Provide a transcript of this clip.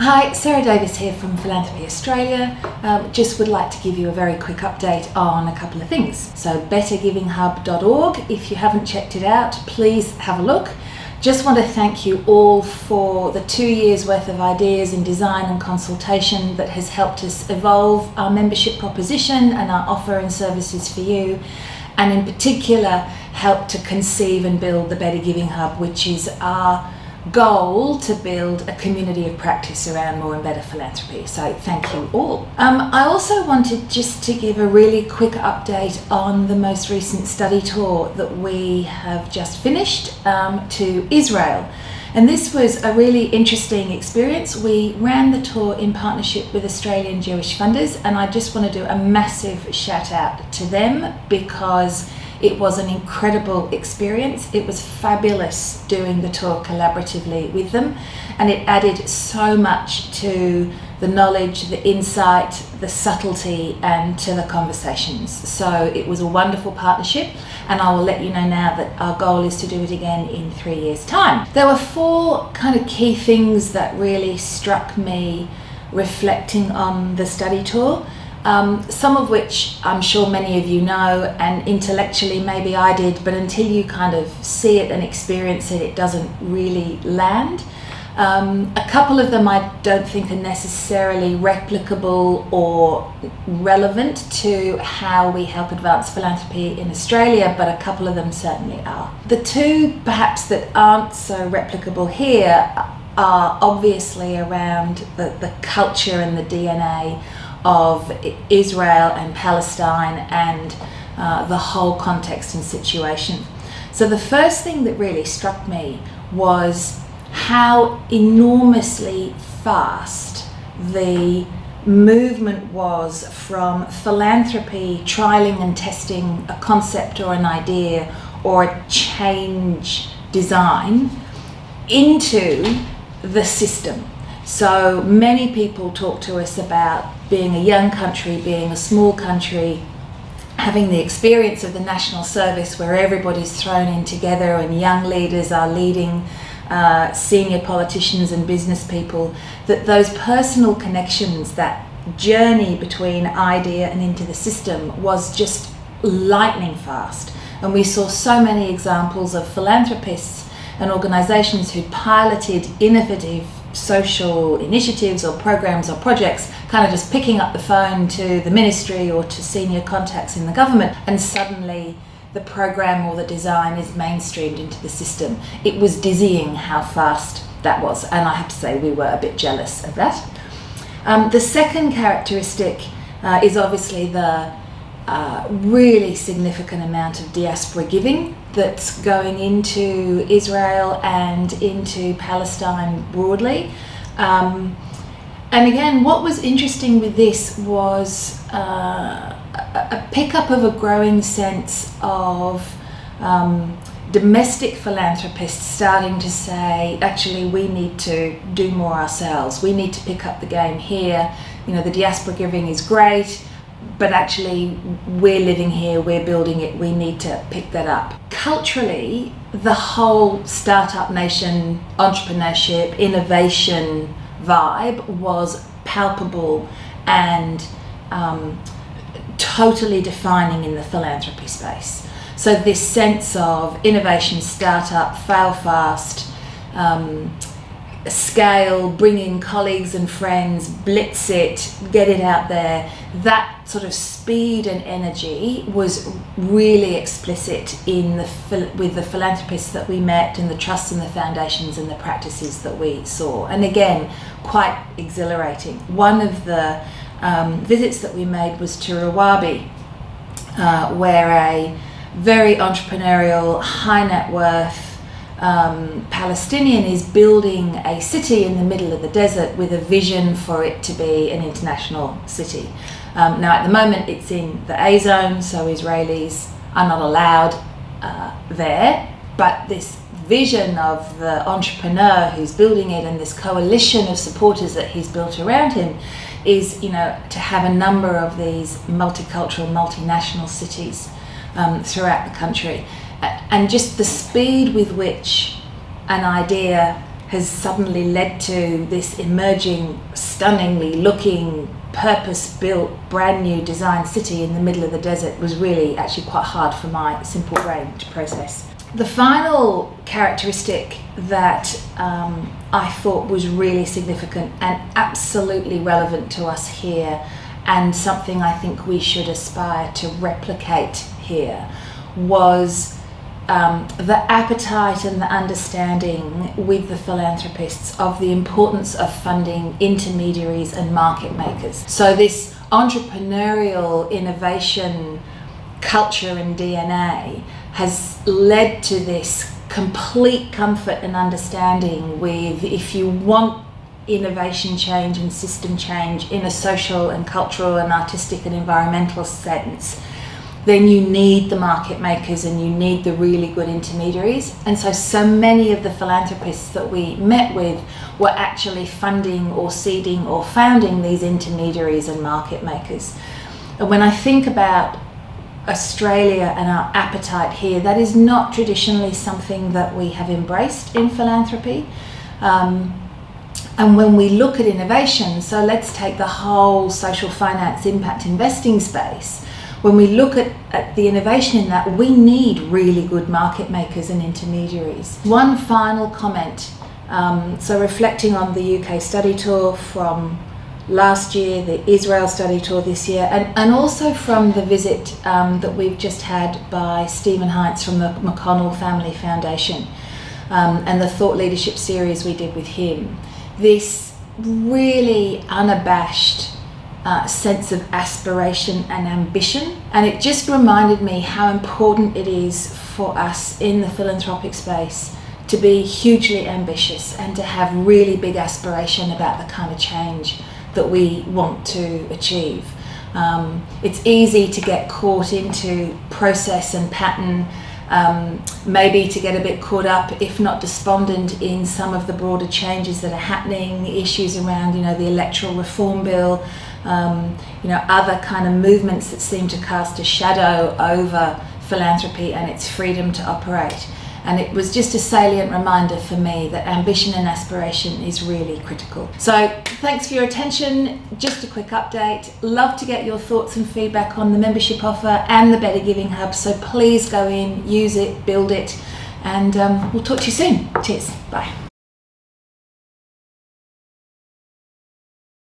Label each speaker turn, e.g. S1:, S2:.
S1: Hi, Sarah Davies here from Philanthropy Australia. Just would like to give you a very quick update on a couple of things. So bettergivinghub.org, if you haven't checked it out, please have a look. Just want to thank you all for the 2 years worth of ideas and design and consultation that has helped us evolve our membership proposition and our offer and services for you, and in particular help to conceive and build the Better Giving Hub, which is our goal to build a community of practice around more and better philanthropy. So thank you all. I also wanted just to give a really quick update on the most recent study tour that we have just finished to Israel. And this was a really interesting experience. We ran the tour in partnership with Australian Jewish funders, and I just want to do a massive shout out to them because it was an incredible experience. It was fabulous doing the tour collaboratively with them, and it added so much to the knowledge, the insight, the subtlety, and to the conversations. So it was a wonderful partnership, and I will let you know now that our goal is to do it again in 3 years' time. There were 4 kind of key things that really struck me reflecting on the study tour. Some of which I'm sure many of you know, and intellectually maybe I did, but until you kind of see it and experience it, it doesn't really land. A couple of them I don't think are necessarily replicable or relevant to how we help advance philanthropy in Australia, but a couple of them certainly are. The 2 perhaps that aren't so replicable here are obviously around the culture and the DNA of Israel and Palestine and the whole context and situation. So the first thing that really struck me was how enormously fast the movement was from philanthropy trialing and testing a concept or an idea or a change design into the system. So many people talk to us about being a young country, being a small country, having the experience of the national service where everybody's thrown in together and young leaders are leading senior politicians and business people, that those personal connections, that journey between idea and into the system was just lightning fast. And we saw so many examples of philanthropists and organisations who piloted innovative social initiatives or programs or projects, kind of just picking up the phone to the ministry or to senior contacts in the government, and suddenly the program or the design is mainstreamed into the system. It was dizzying how fast that was, and I have to say we were a bit jealous of that. The second characteristic is obviously the really significant amount of diaspora giving that's going into Israel and into Palestine broadly. And again, what was interesting with this was a pickup of a growing sense of domestic philanthropists starting to say, actually, we need to do more ourselves. We need to pick up the game here. You know, the diaspora giving is great, but actually we're living here, we're building it, we need to pick that up. Culturally, the whole startup nation, entrepreneurship, innovation vibe was palpable and totally defining in the philanthropy space. So this sense of innovation, startup, fail fast, scale, bring in colleagues and friends, blitz it, get it out there, that sort of speed and energy was really explicit in with the philanthropists that we met and the trusts and the foundations and the practices that we saw. And again, quite exhilarating. One of the visits that we made was to Rawabi, where a very entrepreneurial, high net worth Palestinian is building a city in the middle of the desert with a vision for it to be an international city. Now at the moment it's in the A zone, so Israelis are not allowed there, but this vision of the entrepreneur who's building it and this coalition of supporters that he's built around him is, you know, to have a number of these multicultural, multinational cities throughout the country. And just the speed with which an idea has suddenly led to this emerging, stunningly looking, purpose-built, brand new design city in the middle of the desert was really actually quite hard for my simple brain to process. The final characteristic that I thought was really significant and absolutely relevant to us here, and something I think we should aspire to replicate here, was the appetite and the understanding with the philanthropists of the importance of funding intermediaries and market makers. So this entrepreneurial innovation culture and DNA has led to this complete comfort and understanding with, if you want innovation change and system change in a social and cultural and artistic and environmental sense, then you need the market makers and you need the really good intermediaries. And so many of the philanthropists that we met with were actually funding or seeding or founding these intermediaries and market makers. And when I think about Australia and our appetite here, that is not traditionally something that we have embraced in philanthropy. And when we look at innovation, so let's take the whole social finance impact investing space. When we look at the innovation in that, we need really good market makers and intermediaries. One final comment, so reflecting on the UK study tour from last year, the Israel study tour this year, and also from the visit that we've just had by Stephen Heinz from the McConnell Family Foundation, and the Thought Leadership series we did with him. This really unabashed sense of aspiration and ambition, and it just reminded me how important it is for us in the philanthropic space to be hugely ambitious and to have really big aspiration about the kind of change that we want to achieve. It's easy to get caught into process and pattern, maybe to get a bit caught up, if not despondent, in some of the broader changes that are happening, issues around, the electoral reform bill, other kind of movements that seem to cast a shadow over philanthropy and its freedom to operate. And it was just a salient reminder for me that ambition and aspiration is really critical. So thanks for your attention. Just a quick update. Love to get your thoughts and feedback on the membership offer and the Better Giving Hub. So please go in, use it, build it, and we'll talk to you soon. Cheers. Bye.